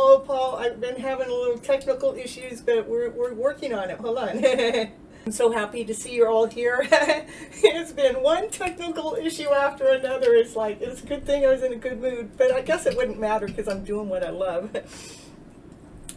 Hello, Paul. I've been having a little technical issues, but we're working on it. Hold on. I'm so happy to see you're all here. It's been one technical issue after another. It's like, it's a good thing I was in a good mood, but I guess it wouldn't matter because I'm doing what I love.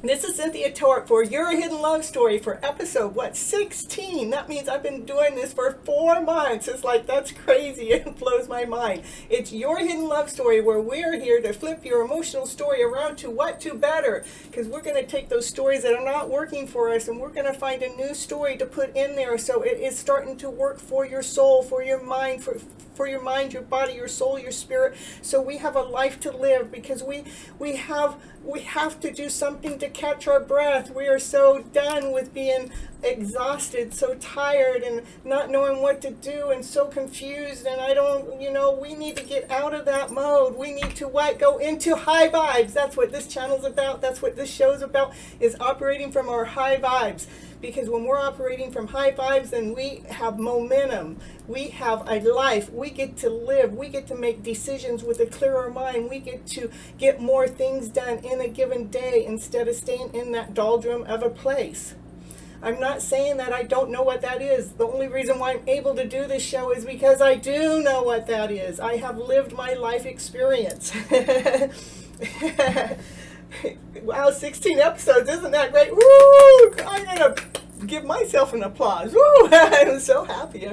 This is Cynthia Toet for Your Hidden Love Story for episode, 16? That means I've been doing this for 4 months. It's like, that's crazy. It blows my mind. It's Your Hidden Love Story, where we're here to flip your emotional story around to what to better. Because we're going to take those stories that are not working for us and we're going to find a new story to put in there so it is starting to work for your soul, for your mind, for your mind, your body, your soul, your spirit. So we have a life to live because we have to do something to catch our breath. We are so done with being exhausted, so tired and not knowing what to do and so confused, and we need to get out of that mode. We need to go into high vibes. That's what this channel's about. That's what this show's about, is operating from our high vibes. Because when we're operating from high vibes, then we have momentum. We have a life. We get to live. We get to make decisions with a clearer mind. We get to get more things done in a given day instead of staying in that doldrum of a place. I'm not saying that I don't know what that is. The only reason why I'm able to do this show is because I do know what that is. I have lived my life experience. Wow, 16 episodes, isn't that great? Woo! I'm gonna give myself an applause. Woo! I'm so happy.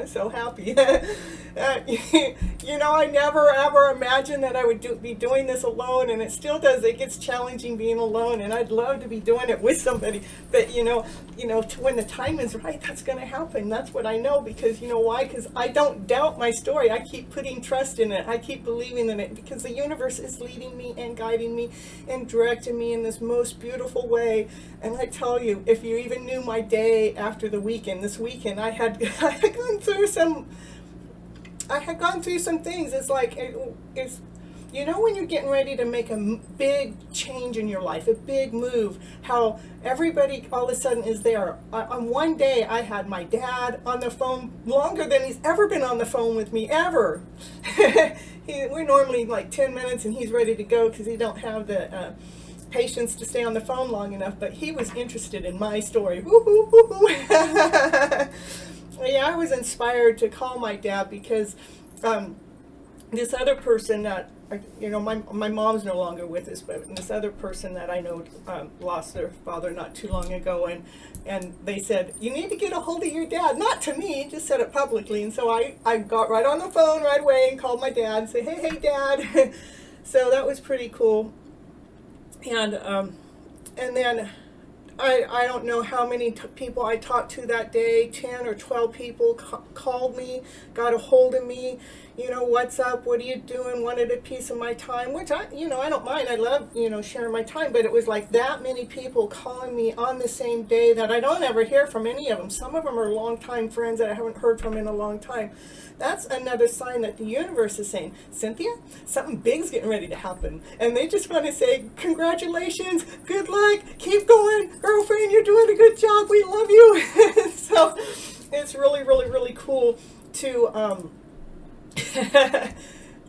I never ever imagined that I would be doing this alone, and it still does. It gets challenging being alone, and I'd love to be doing it with somebody. But when the time is right, that's going to happen. That's what I know, because you know why? Because I don't doubt my story. I keep putting trust in it. I keep believing in it, because the universe is leading me and guiding me and directing me in this most beautiful way. And I tell you, if you even knew my day after the weekend, this weekend, I had gone through some things. It's like, when you're getting ready to make a big change in your life, a big move, how everybody all of a sudden is there. On one day, I had my dad on the phone longer than he's ever been on the phone with me, ever. We're normally like 10 minutes and he's ready to go because he don't have the patience to stay on the phone long enough, but he was interested in my story. Yeah, I was inspired to call my dad because this other person that, my mom's no longer with us, but this other person that I know lost their father not too long ago, and they said, you need to get a hold of your dad. Not to me, just said it publicly. And so I got right on the phone right away and called my dad and said, hey, Dad. So that was pretty cool. And then I don't know how many people I talked to that day. 10 or 12 people called me, got a hold of me. What's up? What are you doing? Wanted a piece of my time, which I don't mind. I love, sharing my time. But it was like that many people calling me on the same day that I don't ever hear from any of them. Some of them are longtime friends that I haven't heard from in a long time. That's another sign that the universe is saying, Cynthia, something big's getting ready to happen. And they just want to say, congratulations, good luck, keep going, girlfriend, you're doing a good job, we love you. So it's really, really, really cool to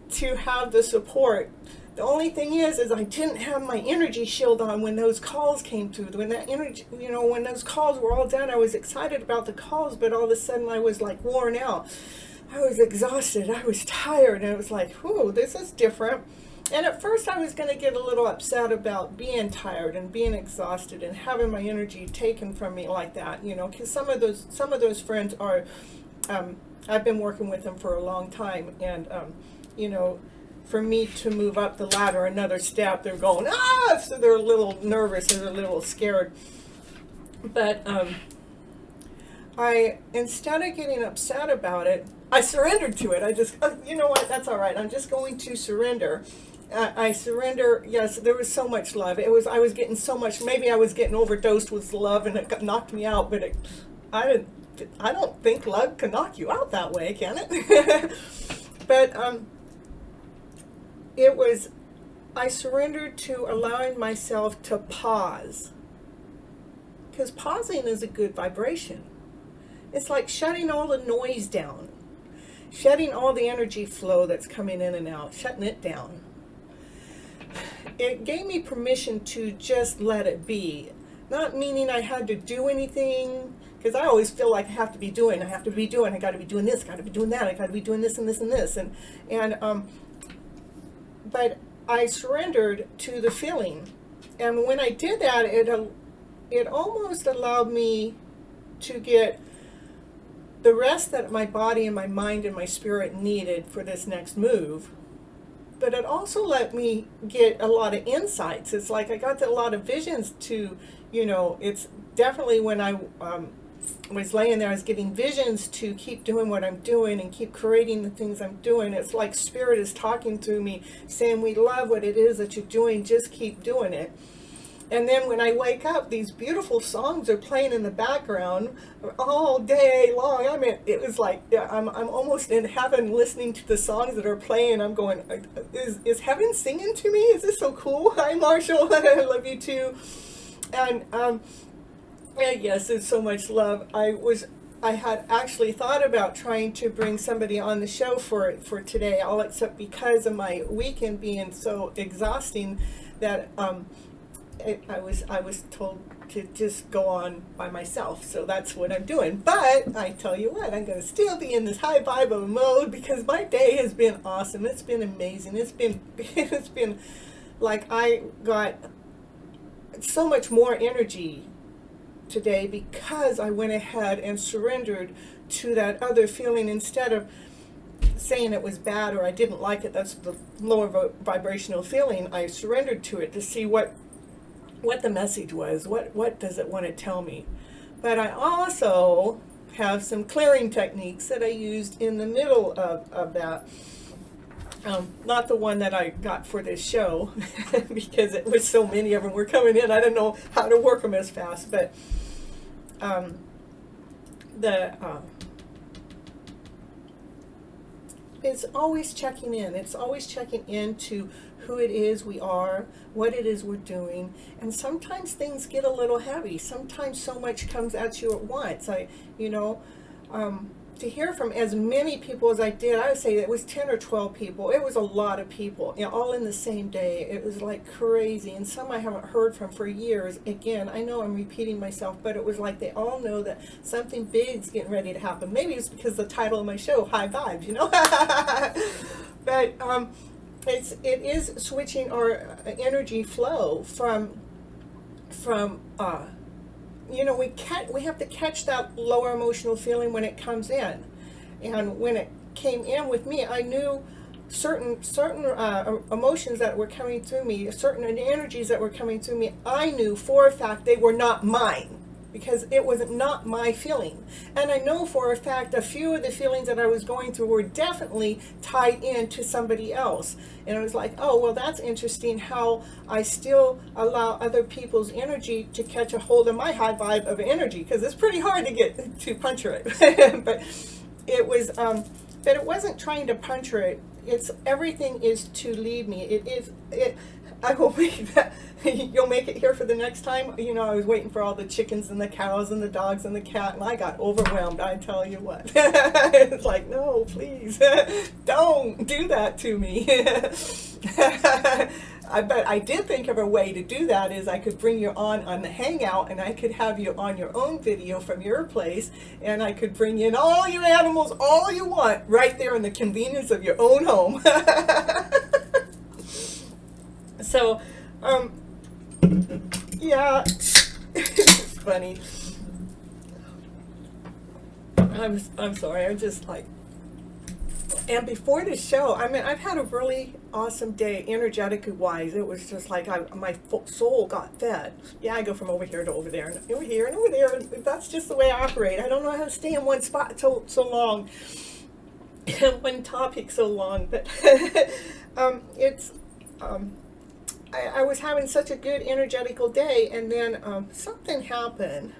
to have the support. The only thing is I didn't have my energy shield on when those calls came through. When that energy, when those calls were all done, I was excited about the calls, but all of a sudden I was like worn out. I was exhausted. I was tired, and it was like, whew, this is different. And at first I was going to get a little upset about being tired and being exhausted and having my energy taken from me like that, because some of those friends are, I've been working with them for a long time, and for me to move up the ladder another step, they're going, so they're a little nervous and a little scared. But instead of getting upset about it, I surrendered to it. I just, you know what, that's all right. I'm just going to surrender. I surrender. Yes, there was so much love. I was getting so much, maybe I was getting overdosed with love and it knocked me out, but I don't think love can knock you out that way, can it? But I surrendered to allowing myself to pause. Because pausing is a good vibration. It's like shutting all the noise down. Shutting all the energy flow that's coming in and out. Shutting it down. it gave me permission to just let it be. Not meaning I had to do anything, because I always feel like I have to be doing, I got to be doing this, got to be doing that, I got to be doing this and this and this. But I surrendered to the feeling. And when I did that, it almost allowed me to get the rest that my body and my mind and my spirit needed for this next move. But it also let me get a lot of insights. It's like I got a lot of visions to, it's definitely when I was laying there, I was getting visions to keep doing what I'm doing and keep creating the things I'm doing. It's like Spirit is talking through me, saying, we love what it is that you're doing, just keep doing it. And then when I wake up, these beautiful songs are playing in the background all day long. I mean, it was like, I'm almost in heaven listening to the songs that are playing. I'm going, is heaven singing to me? Is this so cool? Hi, Marshall. I love you too. And yes, there's so much love. I had actually thought about trying to bring somebody on the show for today, all except because of my weekend being so exhausting that I was told to just go on by myself. So that's what I'm doing. But I tell you what, I'm going to still be in this high vibe of mode because my day has been awesome. It's been amazing. It's been like I got so much more energy today because I went ahead and surrendered to that other feeling instead of saying it was bad or I didn't like it. That's the lower vibrational feeling. I surrendered to it to see what the message was. What does it want to tell me? But I also have some clearing techniques that I used in the middle of that. Not the one that I got for this show because it was so many of them were coming in. I didn't know how to work them as fast, but it's always checking in. It's always checking into who it is we are, what it is we're doing, and sometimes things get a little heavy. Sometimes so much comes at you at once. To hear from as many people as I did, I would say it was 10 or 12 people. It was a lot of people, all in the same day. It was like crazy, and some I haven't heard from for years. Again, I know I'm repeating myself, but it was like they all know that something big's getting ready to happen. Maybe it's because the title of my show, High Vibes, But it is switching our energy flow from we have to catch that lower emotional feeling when it comes in. And when it came in with me, I knew certain emotions that were coming through me, certain energies that were coming through me, I knew for a fact they were not mine because it was not my feeling. And I know for a fact a few of the feelings that I was going through were definitely tied in to somebody else. And I was like, oh, well, that's interesting how I still allow other people's energy to catch a hold of my high vibe of energy, because it's pretty hard to get to puncture it. But it was, but it wasn't trying to puncture it. It's everything is to leave me. I will make that. You'll make it here for the next time. I was waiting for all the chickens and the cows and the dogs and the cat, and I got overwhelmed. I tell you what. It's like, no, please, don't do that to me. But I did think of a way to do that is I could bring you on the Hangout, and I could have you on your own video from your place, and I could bring in all your animals, all you want, right there in the convenience of your own home. So, yeah, it's funny. I'm sorry, I'm just like, and before the show, I've had a really awesome day, energetically wise. It was just like my soul got fed. Yeah, I go from over here to over there, and over here and over there. That's just the way I operate. I don't know how to stay in one spot so long, one topic so long, but I was having such a good energetical day, and then something happened,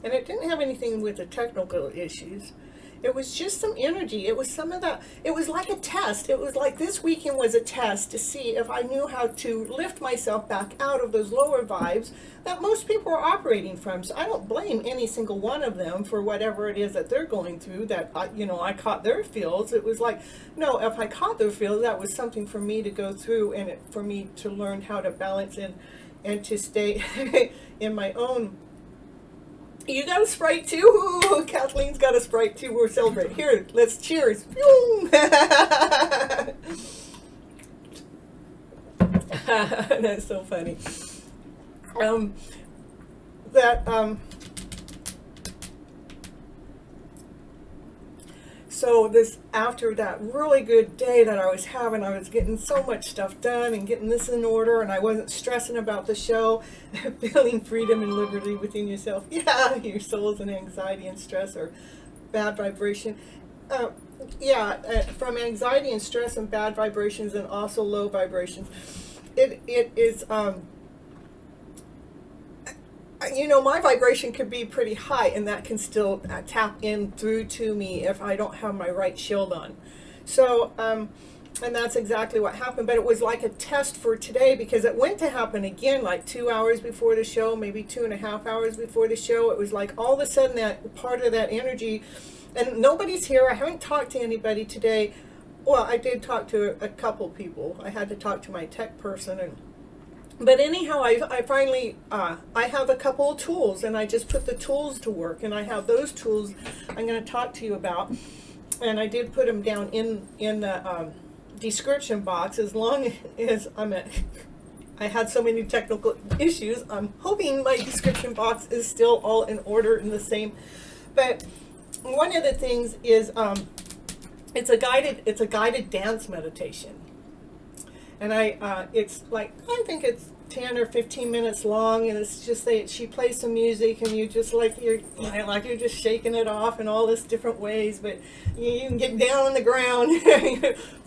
and it didn't have anything with the technical issues. It was just some energy. It was some of that. It was like a test. It was like this weekend was a test to see if I knew how to lift myself back out of those lower vibes that most people are operating from. So I don't blame any single one of them for whatever it is that they're going through, that I caught their feels. It was like, no, if I caught their feels, that was something for me to go through, and for me to learn how to balance and to stay in my own. You got a Sprite too? Ooh, Kathleen's got a Sprite too. We're celebrating. Here, let's cheers. That's so funny. So this, after that really good day that I was having, I was getting so much stuff done and getting this in order, and I wasn't stressing about the show. Feeling freedom and liberty within yourself. Yeah, your soul's and anxiety and stress are bad vibration. From anxiety and stress and bad vibrations, and also low vibrations. It is, my vibration could be pretty high, and that can still tap in through to me if I don't have my right shield on. So, and that's exactly what happened. But it was like a test for today, because it went to happen again like 2 hours before the show, maybe 2.5 hours before the show. It was like all of a sudden that part of that energy, and nobody's here. I haven't talked to anybody today. Well, I did talk to a couple people. I had to talk to my tech person, but anyhow, I finally, I have a couple of tools, and I just put the tools to work, and I have those tools I'm going to talk to you about, and I did put them down in the description box. As long as I had so many technical issues, I'm hoping my description box is still all in order and the same. But one of the things is, it's a guided dance meditation. And it's like, I think it's 10 or 15 minutes long, and it's just she plays some music, and you just you're just shaking it off in all this different ways, but you can get down on the ground.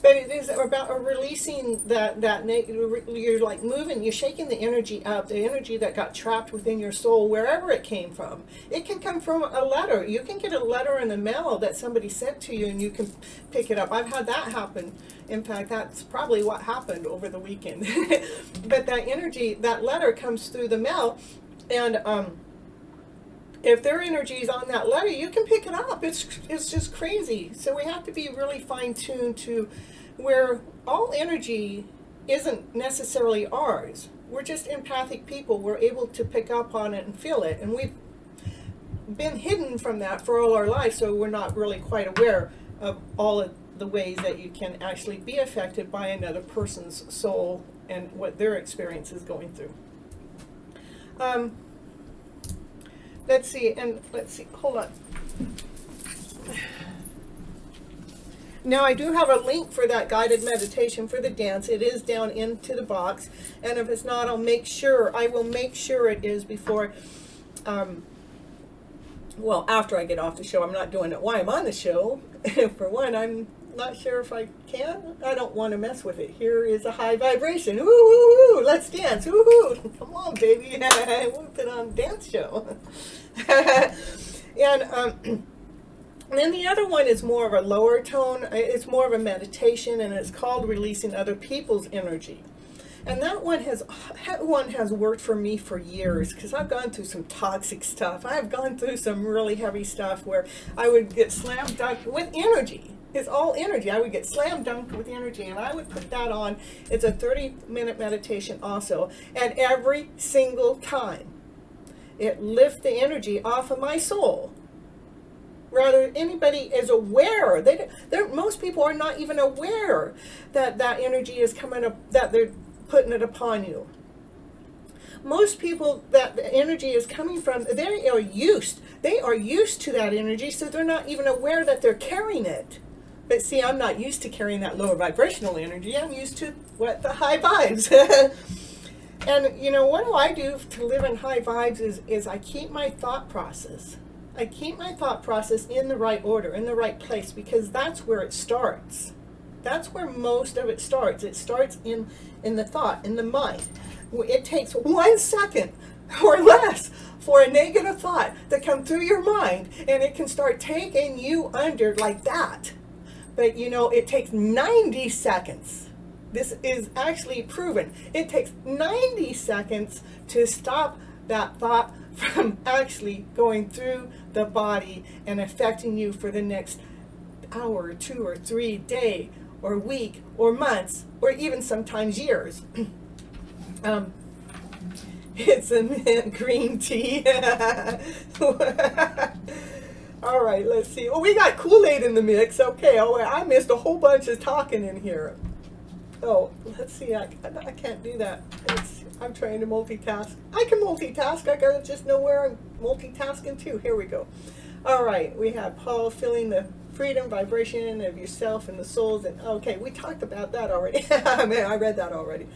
But it is about releasing you're like moving, you're shaking the energy out, the energy that got trapped within your soul, wherever it came from. It can come from a letter. You can get a letter in the mail that somebody sent to you, and you can pick it up. I've had that happen. In fact, that's probably what happened over the weekend. But that energy, that letter comes through the mail, and if their energy is on that letter, you can pick it up. It's just crazy. So we have to be really fine-tuned to where all energy isn't necessarily ours. We're just empathic people. We're able to pick up on it and feel it, and we've been hidden from that for all our life, so we're not really quite aware of all of the ways that you can actually be affected by another person's soul and what their experience is going through. Let's see, hold on. Now, I do have a link for that guided meditation for the dance. It is down into the box, and if it's not, I will make sure it is before, after I get off the show. I'm not doing it while I'm on the show. For one, I'm not sure if I can. I don't want to mess with it. Here is a high vibration. Ooh, ooh, ooh, let's dance. Ooh, ooh. Come on, baby. We'll put on a dance show. And then the other one is more of a lower tone. It's more of a meditation, and it's called Releasing Other People's Energy. And that one has worked for me for years, because I've gone through some toxic stuff. I've gone through some really heavy stuff where I would get slam dunked with energy. It's all energy. I would get slam dunked with energy, and I would put that on. It's a 30-minute meditation also. And every single time, it lifts the energy off of my soul. Rather, anybody is aware. Most people are not even aware that that energy is coming up, that they're putting it upon you. Most people that the energy is coming from, they are used to that energy, so they're not even aware that they're carrying it. But see, I'm not used to carrying that lower vibrational energy. I'm used to the high vibes. And what do I do to live in high vibes is I keep my thought process. I keep my thought process in the right order, in the right place, because that's where it starts. That's where most of it starts. It starts in the thought, in the mind. It takes 1 second or less for a negative thought to come through your mind, and it can start taking you under like that. But you know, it takes 90 seconds. This is actually proven. It takes 90 seconds to stop that thought from actually going through the body and affecting you for the next hour, or 2 or 3 day or week or months or even sometimes years. It's a mint green tea. All right, let's see. Oh, we got Kool-Aid in the mix. Okay, oh, I missed a whole bunch of talking in here. Oh, let's see. I can't do that. I'm trying to multitask. I can multitask. I gotta just know where I'm multitasking to. Here we go. All right, we have Paul feeling the freedom, vibration of yourself and the souls. And okay, we talked about that already. Man, I read that already.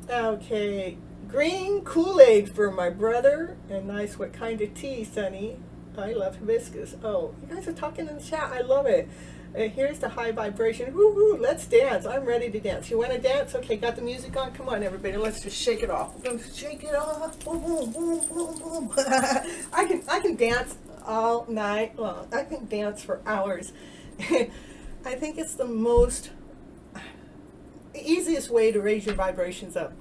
Okay, green Kool-Aid for my brother. And nice, what kind of tea, Sonny? I love hibiscus. Oh, you guys are talking in the chat. I love it. Here's the high vibration. Woo-hoo, let's dance. I'm ready to dance. You want to dance? Okay, got the music on? Come on, everybody. Let's just shake it off. We're going to shake it off. Boom, boom, boom, boom, boom. I can dance all night long. I can dance for hours. I think it's the easiest way to raise your vibrations up.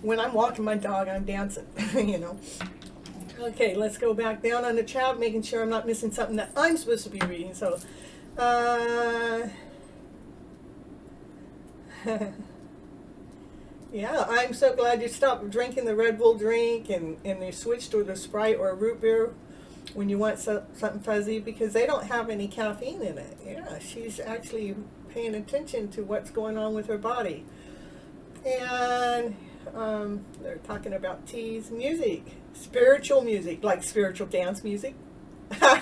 When I'm walking my dog, I'm dancing, you know. Okay, let's go back down on the chat, making sure I'm not missing something that I'm supposed to be reading. So, yeah, I'm so glad you stopped drinking the Red Bull drink and you switched to the Sprite or a root beer when you want something fuzzy, because they don't have any caffeine in it. Yeah, she's actually paying attention to what's going on with her body. And they're talking about teas, music, spiritual music, like spiritual dance music. Yeah,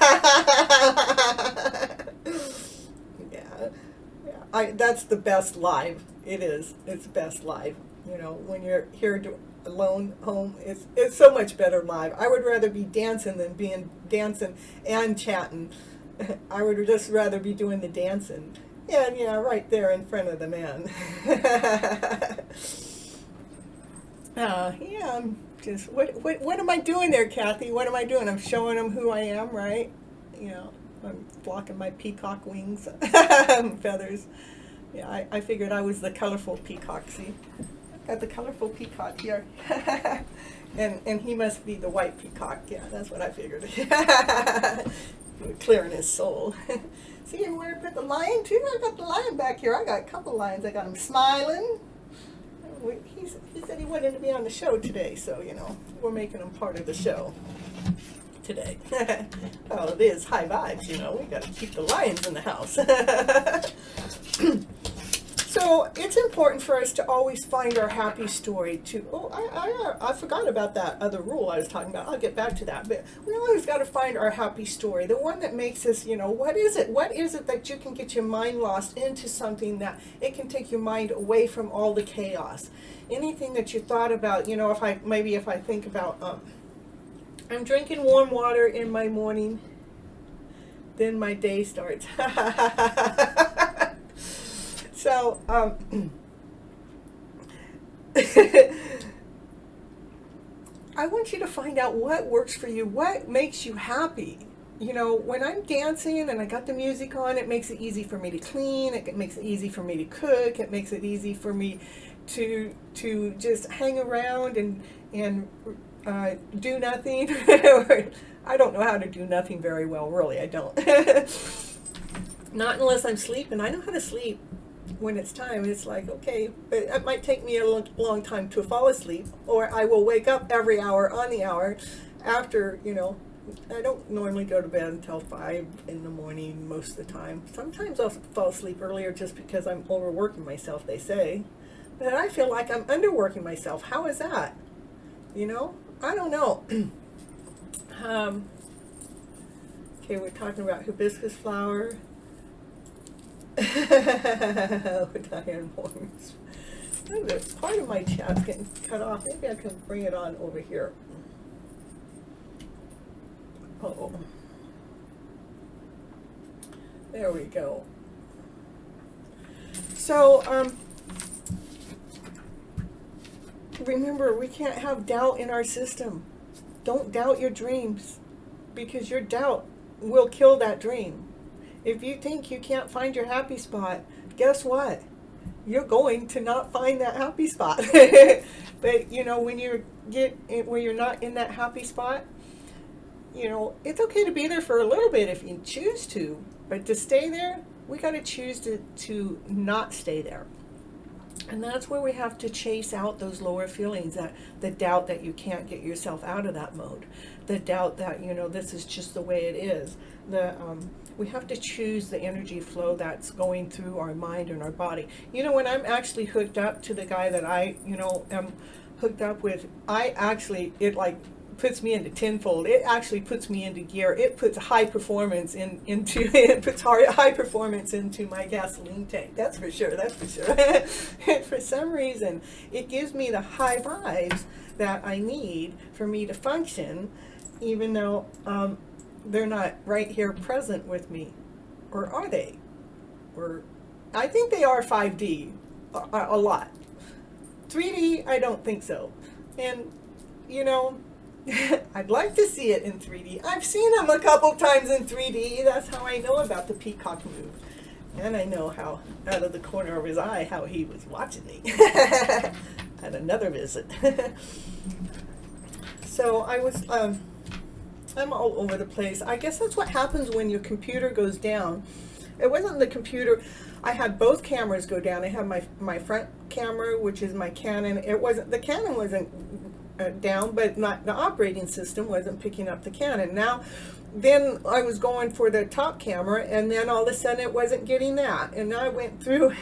that's the best live. It is. It's best live. You know, when you're here alone home, it's so much better live. I would rather be dancing than being dancing and chatting. I would just rather be doing the dancing. Yeah, right there in front of the man. Yeah, I'm just, what am I doing there, Kathy? What am I doing? I'm showing them who I am, right? You know, I'm blocking my peacock wings, feathers. Yeah, I figured I was the colorful peacock. See, got the colorful peacock here, and he must be the white peacock. Yeah, that's what I figured. Clearing his soul. See where I put the lion too? I got the lion back here. I got a couple lions. I got him smiling. He said he wanted to be on the show today, so you know we're making him part of the show today. Oh, it is high vibes, you know. We got to keep the lions in the house. So it's important for us to always find our happy story too. Oh, I forgot about that other rule I was talking about. I'll get back to that. But we always got to find our happy story, the one that makes us, you know, what is it? What is it that you can get your mind lost into something that it can take your mind away from all the chaos? Anything that you thought about, you know, if I think about, I'm drinking warm water in my morning, then my day starts. So, I want you to find out what works for you, what makes you happy. You know, when I'm dancing and I got the music on, it makes it easy for me to clean, it makes it easy for me to cook, it makes it easy for me to just hang around and do nothing. I don't know how to do nothing very well, really, I don't. Not unless I'm sleeping. I know how to sleep when it's time. It's like, okay, but it might take me a long time to fall asleep, or I will wake up every hour on the hour after, you know. I don't normally go to bed until 5 in the morning most of the time. Sometimes I'll fall asleep earlier just because I'm overworking myself, they say. But I feel like I'm underworking myself. How is that? You know? I don't know. Okay, we're talking about hibiscus flower. Diane Morris. Part of my chat's getting cut off. Maybe I can bring it on over here. Oh, there we go. So, remember, we can't have doubt in our system. Don't doubt your dreams, because your doubt will kill that dream. If you think you can't find your happy spot, guess what? You're going to not find that happy spot. But you know, when you're not in that happy spot, you know, it's okay to be there for a little bit if you choose to, but to stay there, we got to choose to not stay there. And that's where we have to chase out those lower feelings, that the doubt that you can't get yourself out of that mode, the doubt that, you know, this is just the way it is. We have to choose the energy flow that's going through our mind and our body. You know, when I'm actually hooked up to the guy that I, you know, am hooked up with, it like puts me into tenfold. It actually puts me into gear. It puts high performance into high performance into my gasoline tank. That's for sure. That's for sure. And for some reason, it gives me the high vibes that I need for me to function, even though they're not right here present with me. Or are they? Or I think they are 5D a lot. 3D, I don't think so. And you know, I'd like to see it in 3D. I've seen him a couple times in 3D. That's how I know about the peacock move. And I know how, out of the corner of his eye, how he was watching me at another visit. So I was, I'm all over the place. I guess that's what happens when your computer goes down. It wasn't the computer. I had both cameras go down. I had my front camera, which is my Canon. The Canon wasn't down, but not the operating system wasn't picking up the Canon. Then I was going for the top camera, and then all of a sudden it wasn't getting that. And I went through,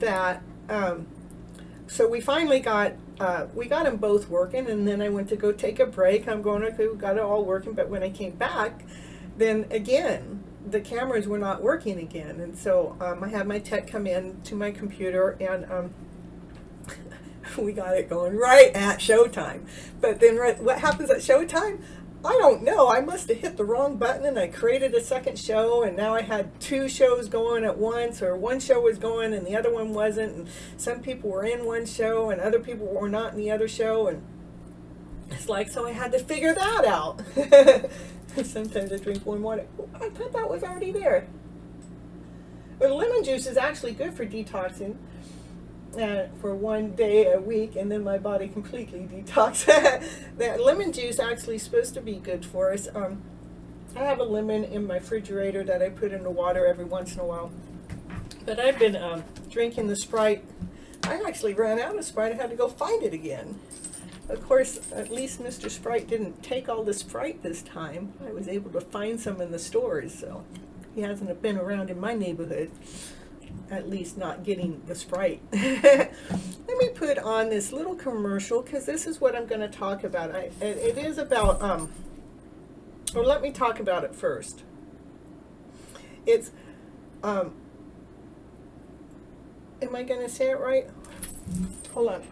that. So we finally got them both working, and then I went to go take a break. I'm going, okay, we got it all working. But when I came back, then again, the cameras were not working again. And so I had my tech come in to my computer, and we got it going right at showtime. But then what happens at showtime? I don't know. I must have hit the wrong button, and I created a second show, and now I had two shows going at once, or one show was going and the other one wasn't, and some people were in one show and other people were not in the other show, and it's like, so I had to figure that out. Sometimes I drink warm water. Oh, I thought that was already there. But lemon juice is actually good for detoxing. For 1 day a week, and then my body completely detox. That lemon juice actually is supposed to be good for us. I have a lemon in my refrigerator that I put in the water every once in a while. But I've been drinking the Sprite. I actually ran out of Sprite. I had to go find it again. Of course, at least Mr. Sprite didn't take all the Sprite this time. I was able to find some in the stores, so he hasn't been around in my neighborhood. At least not getting the Sprite. Let me put on this little commercial, because this is what I'm going to talk about. It is about, or let me talk about it first. It's, am I going to say it right? Hold on.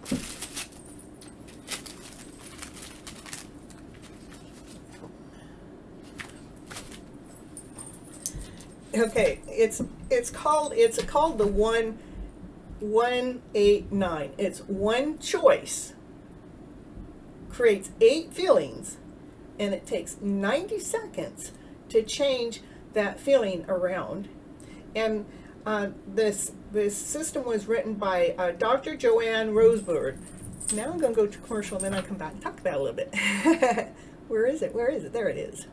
Okay, it's called the 189. It's one choice creates 8 feelings, and it takes 90 seconds to change that feeling around. And this system was written by Dr. Joanne Rosebird. Now I'm going to go to commercial, and then I'll come back and talk about it a little bit. Where is it? Where is it? There it is.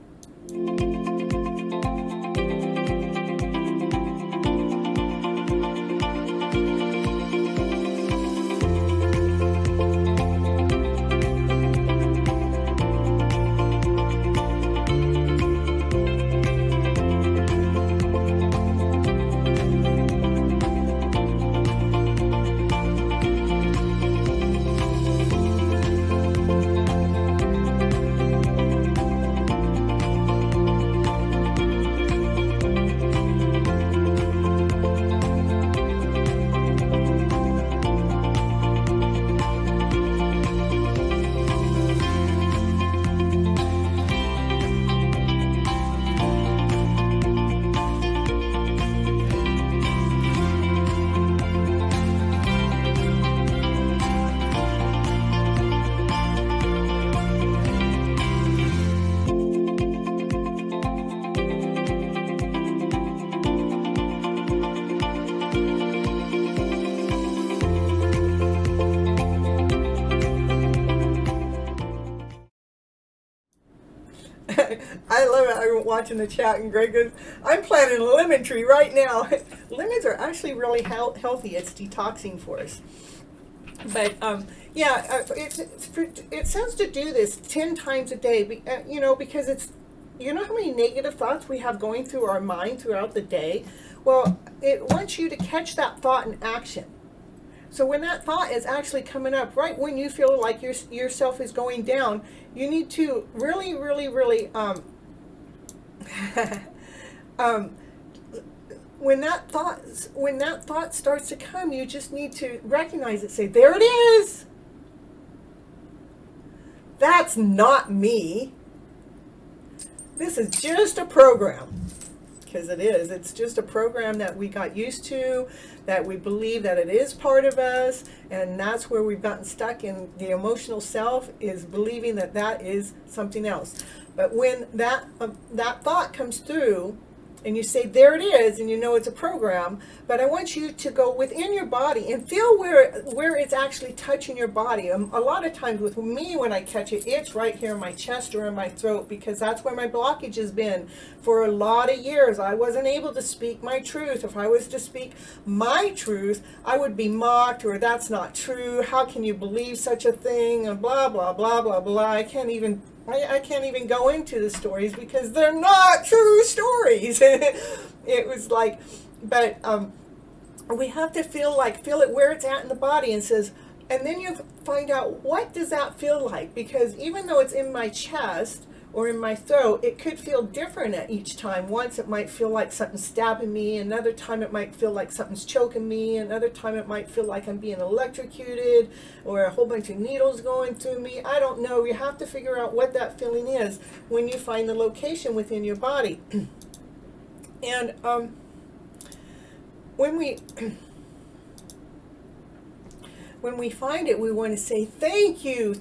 watching the chat, and Greg goes, I'm planting a lemon tree right now. Lemons are actually really healthy. It's detoxing for us. But yeah, it says to do this 10 times a day, because it's, you know how many negative thoughts we have going through our mind throughout the day? Well, it wants you to catch that thought in action. So when that thought is actually coming up, right when you feel like yourself is going down, you need to really, really, really, when that thought starts to come, you just need to recognize it. Say, there it is. That's not me. This is just a program. Because it is. It's just a program that we got used to, that we believe that it is part of us, and that's where we've gotten stuck in the emotional self, is believing that that is something else. But when that thought comes through, and you say, there it is, and you know it's a program, but I want you to go within your body and feel where it's actually touching your body. A lot of times with me, when I catch it, it's right here in my chest or in my throat, because that's where my blockage has been for a lot of years. I wasn't able to speak my truth. If I was to speak my truth, I would be mocked, or that's not true. How can you believe such a thing? And blah, blah, blah, blah, blah. I can't even go into the stories because they're not true stories. It was like, but we have to feel it where it's at in the body, and says, and then you find out, what does that feel like? Because even though it's in my chest or in my throat, it could feel different at each time. Once it might feel like something's stabbing me, another time it might feel like something's choking me, another time it might feel like I'm being electrocuted, or a whole bunch of needles going through me. I don't know. You have to figure out what that feeling is when you find the location within your body. And when we find it, we want to say, thank you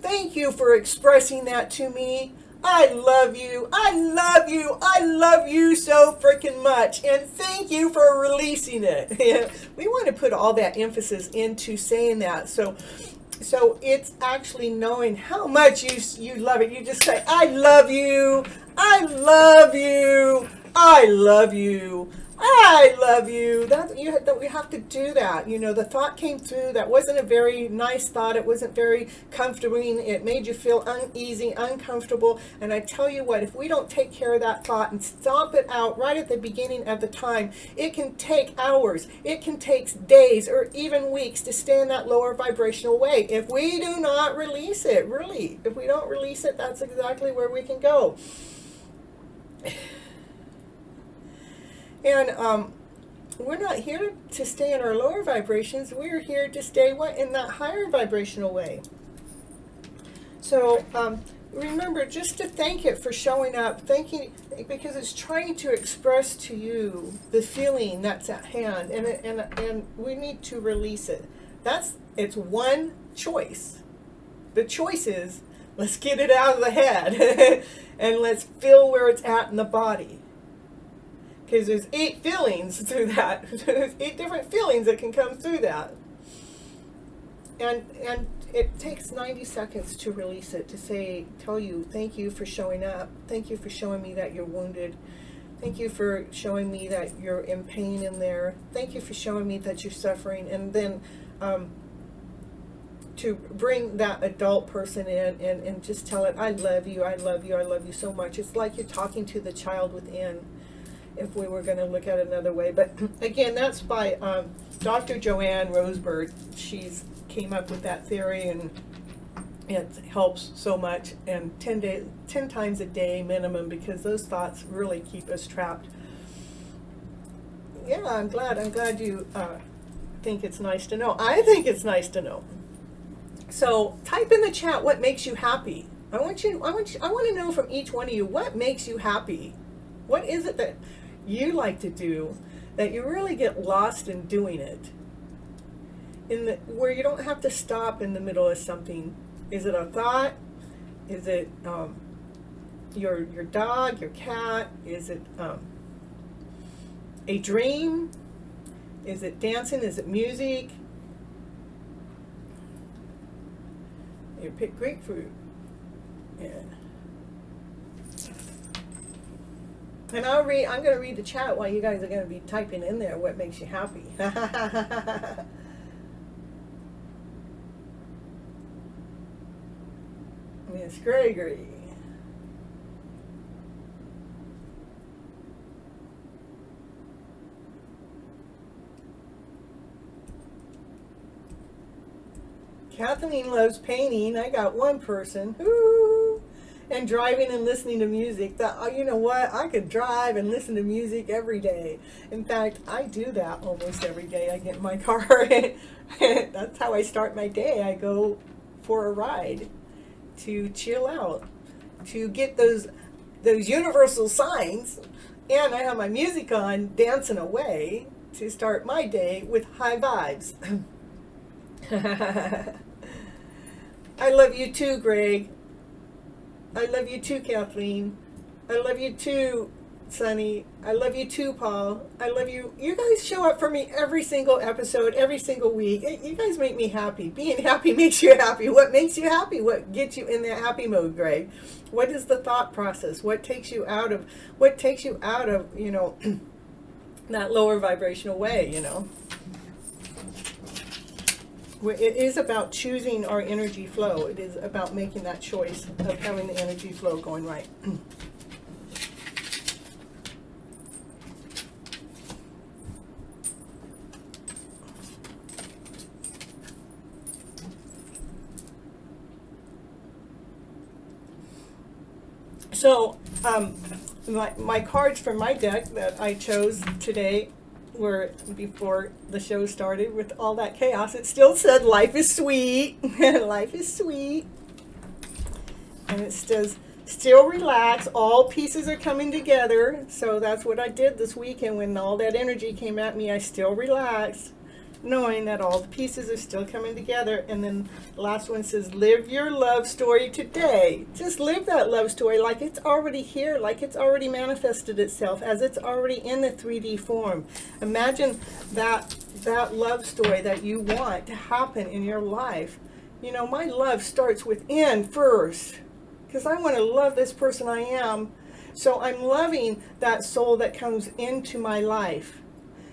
for expressing that to me. I love you, I love you, I love you so freaking much, and thank you for releasing it. We want to put all that emphasis into saying that. So it's actually knowing how much you love it. You just say, I love you, I love you, I love you, I love you. That we have to do that. The thought came through. That wasn't a very nice thought. It wasn't very comforting. It made you feel uneasy, uncomfortable. And I tell you what, if we don't take care of that thought and stomp it out right at the beginning of the time, it can take hours. It can take days or even weeks to stay in that lower vibrational way. If we do not release it, really, if we don't release it, that's exactly where we can go. And we're not here to stay in our lower vibrations. We're here to stay in that higher vibrational way. So remember just to thank it for showing up. Thanking, because it's trying to express to you the feeling that's at hand, and we need to release it. It's one choice. The choice is, let's get it out of the head and let's feel where it's at in the body. Because there's 8 feelings through that. There's 8 different feelings that can come through that. And it takes 90 seconds to release it, to tell you, thank you for showing up. Thank you for showing me that you're wounded. Thank you for showing me that you're in pain in there. Thank you for showing me that you're suffering. And then to bring that adult person in and just tell it, I love you, I love you, I love you so much. It's like you're talking to the child within, if we were going to look at it another way. But again, that's by Dr. Joanne Roseberg. She's came up with that theory, and it helps so much. And 10 times a day minimum, because those thoughts really keep us trapped. Yeah, I'm glad you think it's nice to know. I think it's nice to know. So type in the chat what makes you happy. I want to know from each one of you, what makes you happy? What is it that you like to do that you really get lost in doing it? Where you don't have to stop in the middle of something. Is it a thought? Is it your dog, your cat? Is it a dream? Is it dancing? Is it music? You pick grapefruit. Yeah. And I'm going to read the chat while you guys are going to be typing in there what makes you happy. Miss Gregory. Kathleen loves painting. I got one person. Woo! And driving and listening to music. You know what? I could drive and listen to music every day. In fact, I do that almost every day. I get in my car. That's how I start my day. I go for a ride to chill out, to get those universal signs, and I have my music on, dancing away to start my day with high vibes. I love you too, Greg. I love you too, Kathleen. I love you too, Sunny. I love you too, Paul. I love you. You guys show up for me every single episode, every single week. You guys make me happy. Being happy makes you happy. What makes you happy? What gets you in that happy mode, Greg? What is the thought process? What takes you out of, you know, that lower vibrational way, you know? It is about choosing our energy flow. It is about making that choice of having the energy flow going right. So, my cards from my deck that I chose today were, before the show started with all that chaos, it still said life is sweet. Life is sweet. And it says still relax, all pieces are coming together. So that's what I did this weekend. When all that energy came at me, I still relaxed, knowing that all the pieces are still coming together. And then the last one says live your love story today. Just live that love story like it's already here, like it's already manifested itself, as it's already in the 3D form. Imagine that love story that you want to happen in your life. You know, my love starts within first, because I want to love this person I am. So I'm loving that soul that comes into my life.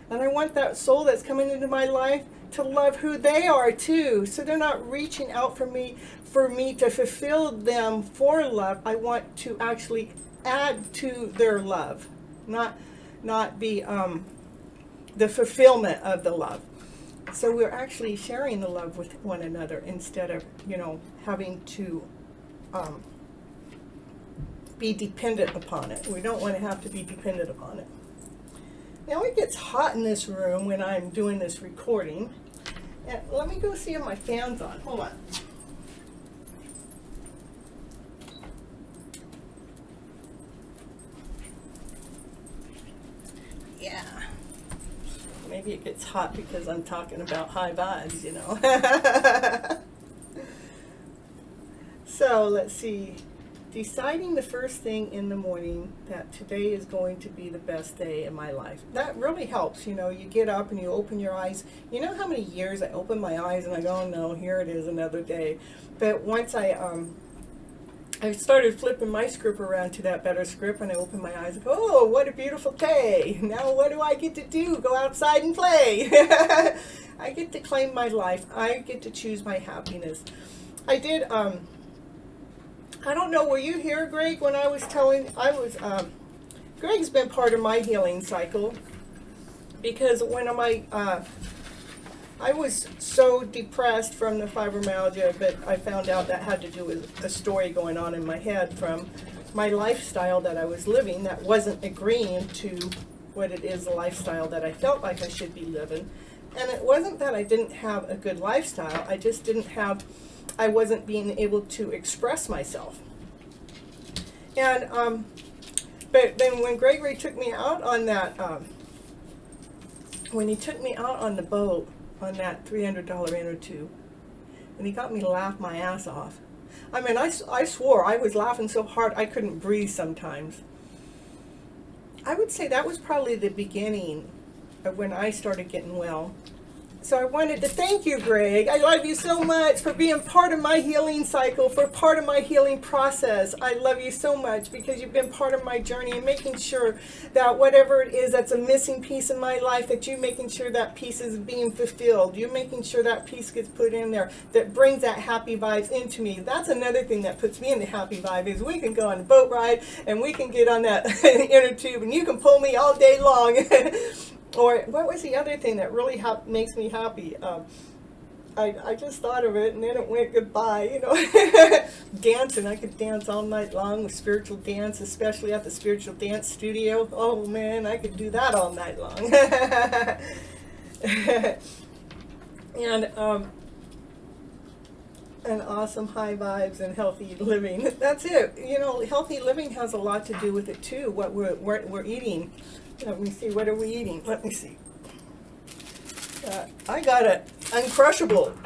And I want that soul that's coming into my life to love who they are too. So they're not reaching out for me to fulfill them for love. I want to actually add to their love, not be the fulfillment of the love. So we're actually sharing the love with one another instead of, you know, having to be dependent upon it. We don't want to have to be dependent upon it. Now it gets hot in this room when I'm doing this recording. And let me go see if my fan's on. Hold on. Yeah. Maybe it gets hot because I'm talking about high vibes, you know. So let's see. Deciding the first thing in the morning that today is going to be the best day in my life. That really helps, you know. You get up and you open your eyes. You know how many years I open my eyes and I go, oh no, here it is, another day. But once I started flipping my script around to that better script, and I open my eyes and go, oh, what a beautiful day. Now what do I get to do? Go outside and play. I get to claim my life. I get to choose my happiness. I did, I don't know, were you here, Greg, when I was telling, Greg's been part of my healing cycle, because when I was so depressed from the fibromyalgia, but I found out that had to do with a story going on in my head from my lifestyle that I was living that wasn't agreeing to what it is, the lifestyle that I felt like I should be living. And it wasn't that I didn't have a good lifestyle, I just I wasn't being able to express myself. And, but then when Gregory took me out on that, when he took me out on the boat on that $300 inner tube, and he got me to laugh my ass off. I mean, I swore I was laughing so hard I couldn't breathe sometimes. I would say that was probably the beginning of when I started getting well. So I wanted to thank you, Greg. I love you so much for being part of my healing cycle, for part of my healing process. I love you so much because you've been part of my journey and making sure that whatever it is that's a missing piece in my life, that you're making sure that piece is being fulfilled. You're making sure that piece gets put in there that brings that happy vibes into me. That's another thing that puts me in the happy vibe is we can go on a boat ride and we can get on that inner tube and you can pull me all day long. Or what was the other thing that really makes me happy? I just thought of it and then it went goodbye, you know. Dancing, I could dance all night long with spiritual dance, especially at the spiritual dance studio. Oh man, I could do that all night long. And awesome high vibes and healthy living. That's it. You know, healthy living has a lot to do with it too, what we're eating. Let me see, what are we eating? Let me see. I got an Uncrushable.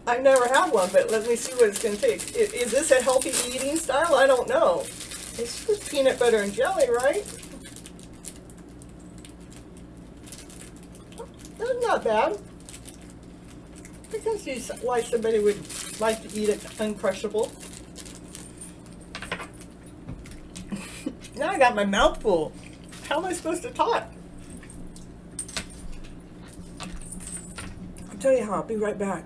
I've never had one, but let me see what it's going to taste. Is this a healthy eating style? I don't know. It's just peanut butter and jelly, right? That's not bad. I can see why somebody would like to eat it Uncrushable. Now I got my mouth full. How am I supposed to talk? I'll tell you how. I'll be right back.